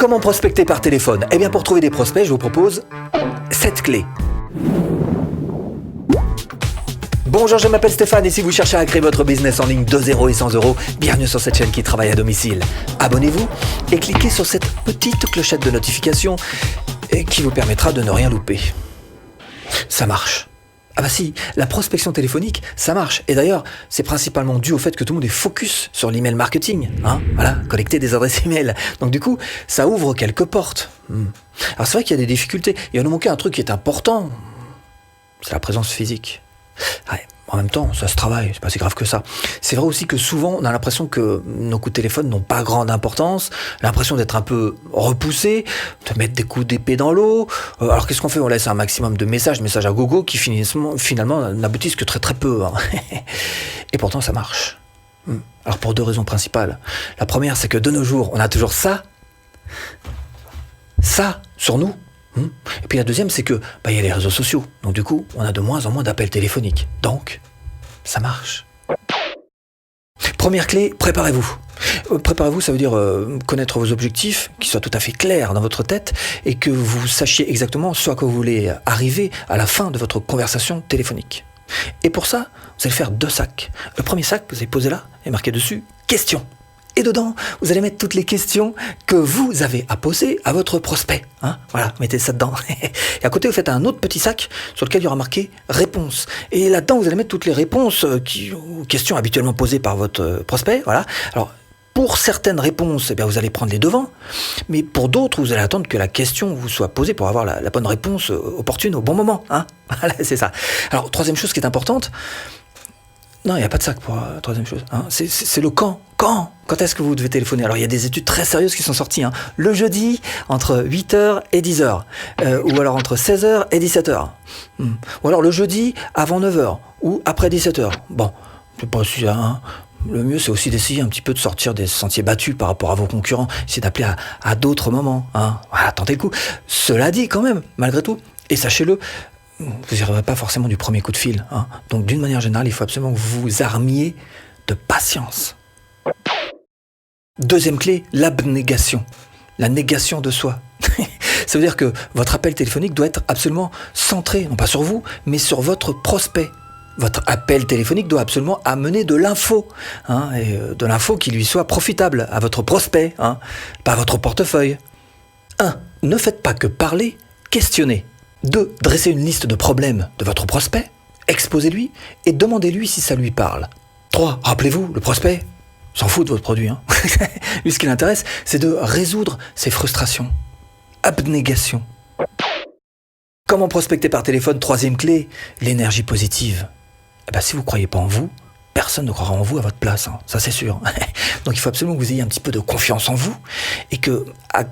Comment prospecter par téléphone? Eh bien, pour trouver des prospects, je vous propose 7 clés. Bonjour, je m'appelle Stéphane et si vous cherchez à créer votre business en ligne de 0 et 100 euros, bienvenue sur cette chaîne qui travaille à domicile. Abonnez-vous et cliquez sur cette petite clochette de notification qui vous permettra de ne rien louper. Ça marche. Ah bah si, la prospection téléphonique, ça marche. Et d'ailleurs, c'est principalement dû au fait que tout le monde est focus sur l'email marketing. Voilà, collecter des adresses email. Donc du coup, ça ouvre quelques portes. Alors c'est vrai qu'il y a des difficultés. Il va nous manquer un truc qui est important. C'est la présence physique. Ouais, en même temps, ça se travaille, c'est pas si grave que ça. C'est vrai aussi que souvent, on a l'impression que nos coups de téléphone n'ont pas grande importance, l'impression d'être un peu repoussé, de mettre des coups d'épée dans l'eau. Alors qu'est-ce qu'on fait? On laisse un maximum de messages à gogo qui finalement n'aboutissent que très très peu. Et pourtant, ça marche. Alors pour 2 raisons principales. La première, c'est que de nos jours, on a toujours ça sur nous. Et puis la deuxième, c'est que y a les réseaux sociaux. Donc du coup, on a de moins en moins d'appels téléphoniques. Donc, ça marche. Première clé, préparez-vous. Préparez-vous, ça veut dire connaître vos objectifs, qu'ils soient tout à fait clairs dans votre tête et que vous sachiez exactement ce à quoi vous voulez arriver à la fin de votre conversation téléphonique. Et pour ça, vous allez faire 2 sacs. Le premier sac, vous allez poser là et marquer dessus « Questions ». Et dedans, vous allez mettre toutes les questions que vous avez à poser à votre prospect. Voilà, mettez ça dedans. Et à côté, vous faites un autre petit sac sur lequel il y aura marqué « Réponses ». Et là-dedans, vous allez mettre toutes les réponses aux questions habituellement posées par votre prospect. Voilà. Alors, pour certaines réponses, vous allez prendre les devants. Mais pour d'autres, vous allez attendre que la question vous soit posée pour avoir la bonne réponse opportune au bon moment. Voilà, c'est ça. Alors, troisième chose qui est importante, non, il n'y a pas de sac pour la troisième chose. C'est le quand. Quand est-ce que vous devez téléphoner? Alors, il y a des études très sérieuses qui sont sorties. Le jeudi, entre 8h et 10h. Ou alors entre 16h et 17h. Ou alors le jeudi, avant 9h. Ou après 17h. Bon, je sais pas si le mieux, c'est aussi d'essayer un petit peu de sortir des sentiers battus par rapport à vos concurrents. Essayez d'appeler à d'autres moments. Voilà, tentez le coup. Cela dit, quand même, malgré tout, et sachez-le, vous n'y arriverez pas forcément du premier coup de fil. Donc, d'une manière générale, il faut absolument que vous vous armiez de patience. Deuxième clé, l'abnégation. La négation de soi. Ça veut dire que votre appel téléphonique doit être absolument centré, non pas sur vous, mais sur votre prospect. Votre appel téléphonique doit absolument amener de l'info, et de l'info qui lui soit profitable à votre prospect, pas à votre portefeuille. 1. Ne faites pas que parler, questionnez. 2. Dressez une liste de problèmes de votre prospect, exposez-lui et demandez-lui si ça lui parle. 3. Rappelez-vous, le prospect s'en fout de votre produit. Lui, ce qui l'intéresse, c'est de résoudre ses frustrations. Abnégation. Comment prospecter par téléphone? Troisième clé, l'énergie positive. Si vous ne croyez pas en vous, personne ne croira en vous à votre place, ça c'est sûr. Donc il faut absolument que vous ayez un petit peu de confiance en vous et que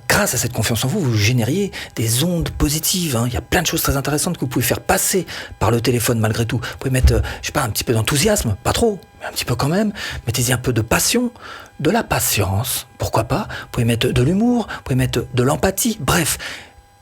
grâce à cette confiance en vous, vous génériez des ondes positives. Il y a plein de choses très intéressantes que vous pouvez faire passer par le téléphone malgré tout. Vous pouvez mettre, un petit peu d'enthousiasme, pas trop, mais un petit peu quand même. Mettez-y un peu de passion, de la patience, pourquoi pas. Vous pouvez mettre de l'humour, vous pouvez mettre de l'empathie, bref.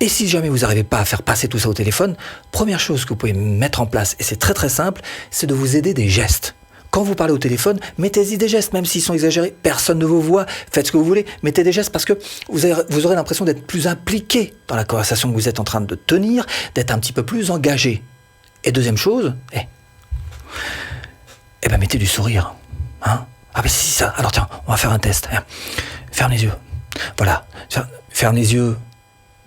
Et si jamais vous n'arrivez pas à faire passer tout ça au téléphone, première chose que vous pouvez mettre en place, et c'est très très simple, c'est de vous aider des gestes. Quand vous parlez au téléphone, mettez-y des gestes, même s'ils sont exagérés. Personne ne vous voit. Faites ce que vous voulez. Mettez des gestes parce que vous aurez l'impression d'être plus impliqué dans la conversation que vous êtes en train de tenir, d'être un petit peu plus engagé. Et deuxième chose, mettez du sourire. Si, ça. Alors tiens, on va faire un test. Ferme les yeux. Voilà. Ferme les yeux.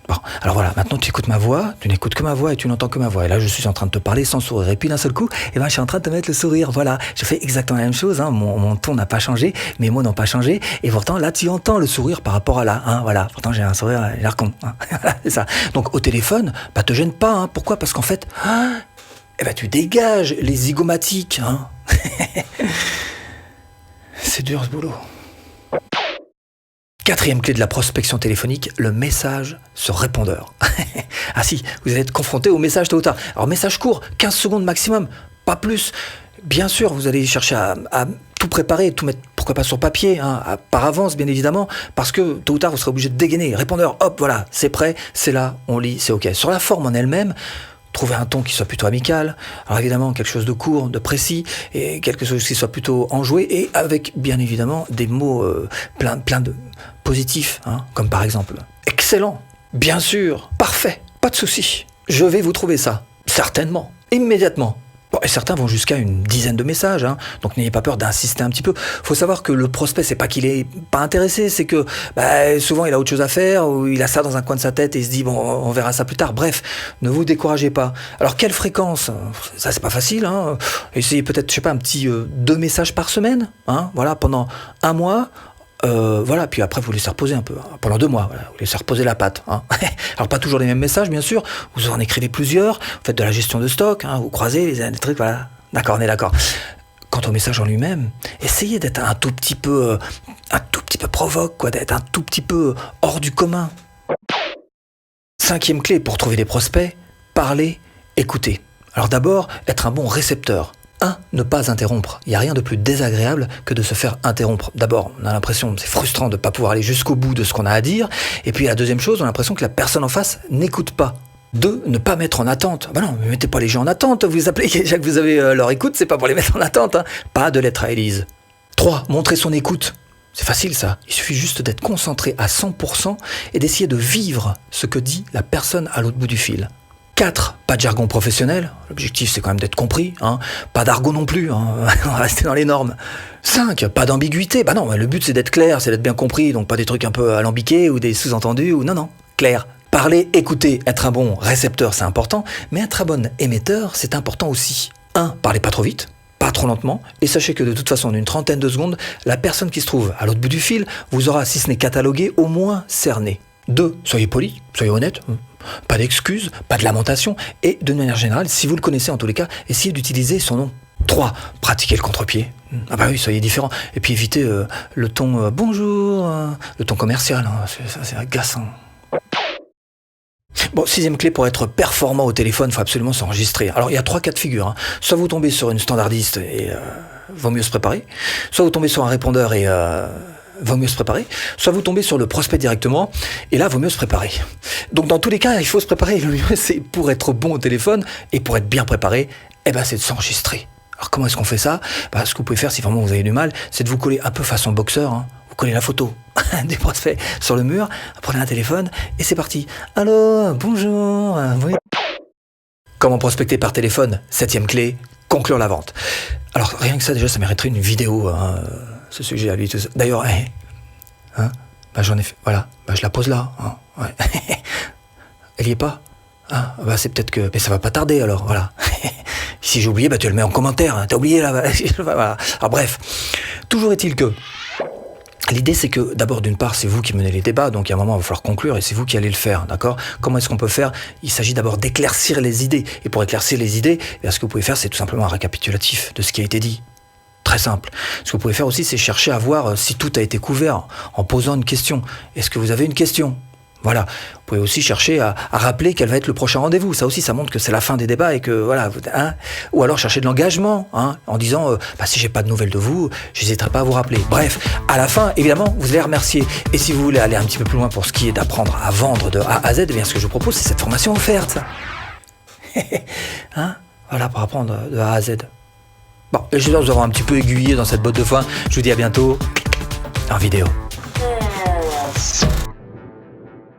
Bon, alors voilà, maintenant tu écoutes ma voix, tu n'écoutes que ma voix et tu n'entends que ma voix. Et là, je suis en train de te parler sans sourire. Et puis d'un seul coup, je suis en train de te mettre le sourire. Voilà, je fais exactement la même chose. Mon ton n'a pas changé, mes mots n'ont pas changé. Et pourtant, là, tu entends le sourire par rapport à là. Voilà, pourtant j'ai un sourire, j'ai l'air con. C'est ça. Donc au téléphone, te gêne pas. Pourquoi? Parce qu'en fait, tu dégages les zygomatiques. C'est dur ce boulot. Quatrième clé de la prospection téléphonique, le message sur répondeur. Si, vous allez être confronté au message tôt ou tard. Alors message court, 15 secondes maximum, pas plus. Bien sûr, vous allez chercher à tout préparer, tout mettre, pourquoi pas sur papier, par avance bien évidemment, parce que tôt ou tard vous serez obligé de dégainer. Répondeur, hop, voilà, c'est prêt, c'est là, on lit, c'est ok. Sur la forme en elle-même, Trouver un ton qui soit plutôt amical. Alors évidemment, quelque chose de court, de précis, et quelque chose qui soit plutôt enjoué, et avec, bien évidemment, des mots plein de positifs, hein, comme par exemple « excellent »,« bien sûr »,« parfait », pas de souci. Je vais vous trouver ça, certainement, immédiatement. Bon, et certains vont jusqu'à une dizaine de messages, hein, donc n'ayez pas peur d'insister un petit peu. Faut savoir que le prospect, c'est pas qu'il est pas intéressé, c'est que souvent il a autre chose à faire, ou il a ça dans un coin de sa tête et il se dit bon, on verra ça plus tard. Bref, ne vous découragez pas. Alors quelle fréquence? Ça c'est pas facile, hein. Essayez peut-être, je sais pas, un petit 2 messages par semaine, hein, voilà, pendant un mois. Voilà, puis après vous laissez reposer un peu, hein, pendant 2 mois, voilà, vous laissez reposer la patte, hein. Alors pas toujours les mêmes messages bien sûr, vous en écrivez plusieurs, vous faites de la gestion de stock, hein, vous croisez les trucs, voilà, d'accord, on est d'accord. Quant au message en lui-même, essayez d'être un tout petit peu provoque, quoi, d'être un tout petit peu hors du commun. 5e clé pour trouver des prospects, parler, écouter. Alors d'abord, être un bon récepteur. 1. Ne pas interrompre. Il n'y a rien de plus désagréable que de se faire interrompre. D'abord, on a l'impression, c'est frustrant de ne pas pouvoir aller jusqu'au bout de ce qu'on a à dire. Et puis la deuxième chose, on a l'impression que la personne en face n'écoute pas. 2. Ne pas mettre en attente. Bah non, ne mettez pas les gens en attente. Vous appelez déjà que vous avez leur écoute, c'est pas pour les mettre en attente, hein. Pas de lettre à Élise. 3. Montrer son écoute. C'est facile ça. Il suffit juste d'être concentré à 100% et d'essayer de vivre ce que dit la personne à l'autre bout du fil. 4. Pas de jargon professionnel. L'objectif, c'est quand même d'être compris, hein. Pas d'argot non plus, hein. On va rester dans les normes. 5. Pas d'ambiguïté. Bah non, le but, c'est d'être clair, c'est d'être bien compris. Donc pas des trucs un peu alambiqués ou des sous-entendus. Ou non, clair. Parler, écouter, être un bon récepteur, c'est important. Mais être un bon émetteur, c'est important aussi. 1. Parlez pas trop vite, pas trop lentement. Et sachez que de toute façon, en une trentaine de secondes, la personne qui se trouve à l'autre bout du fil vous aura, si ce n'est catalogué, au moins cerné. 2. Soyez poli, soyez honnête. Pas d'excuses, pas de lamentation. Et de manière générale, si vous le connaissez en tous les cas, essayez d'utiliser son nom. 3. Pratiquez le contre-pied. Ah bah oui, soyez différent. Et puis évitez le ton bonjour, le ton commercial, hein. C'est agaçant. Bon, 6e clé pour être performant au téléphone, il faut absolument s'enregistrer. Alors il y a 3 cas de figure, hein. Soit vous tombez sur une standardiste et vaut mieux se préparer. Soit vous tombez sur un répondeur et vaut mieux se préparer. Soit vous tombez sur le prospect directement et là vaut mieux se préparer. Donc dans tous les cas, il faut se préparer. Le mieux c'est pour être bon au téléphone et pour être bien préparé, c'est de s'enregistrer. Alors comment est-ce qu'on fait ça? Ce que vous pouvez faire si vraiment vous avez du mal, c'est de vous coller un peu façon boxeur, hein. Vous collez la photo des prospects sur le mur, prenez un téléphone et c'est parti. Allô, bonjour. Oui. Comment prospecter par téléphone? 7e clé, conclure la vente. Alors rien que ça déjà, ça mériterait une vidéo, hein, ce sujet à lui. Tout ça. D'ailleurs, j'en ai fait. Voilà, je la pose là. Hein, ouais. Elle y est pas? Ah, c'est peut-être que. Mais ça va pas tarder alors, voilà. Si j'ai oublié, tu le mets en commentaire. Hein. T'as oublié là. Voilà. Alors bref, toujours est-il que. L'idée, c'est que, d'abord, d'une part, c'est vous qui menez les débats, donc à un moment, il va falloir conclure, et c'est vous qui allez le faire, d'accord? Comment est-ce qu'on peut faire? Il s'agit d'abord d'éclaircir les idées. Et pour éclaircir les idées, ce que vous pouvez faire, c'est tout simplement un récapitulatif de ce qui a été dit. Très simple. Ce que vous pouvez faire aussi, c'est chercher à voir si tout a été couvert en posant une question. Est-ce que vous avez une question? Voilà. Vous pouvez aussi chercher à rappeler quel va être le prochain rendez-vous. Ça aussi, ça montre que c'est la fin des débats et que voilà. Hein. Ou alors chercher de l'engagement, hein, en disant si j'ai pas de nouvelles de vous, j'hésiterai pas à vous rappeler. Bref, à la fin, évidemment, vous allez remercier. Et si vous voulez aller un petit peu plus loin pour ce qui est d'apprendre à vendre de A à Z, ce que je vous propose, c'est cette formation offerte. Hein, voilà, pour apprendre de A à Z. Bon, j'espère vous avoir un petit peu aiguillé dans cette botte de foin. Je vous dis à bientôt en vidéo.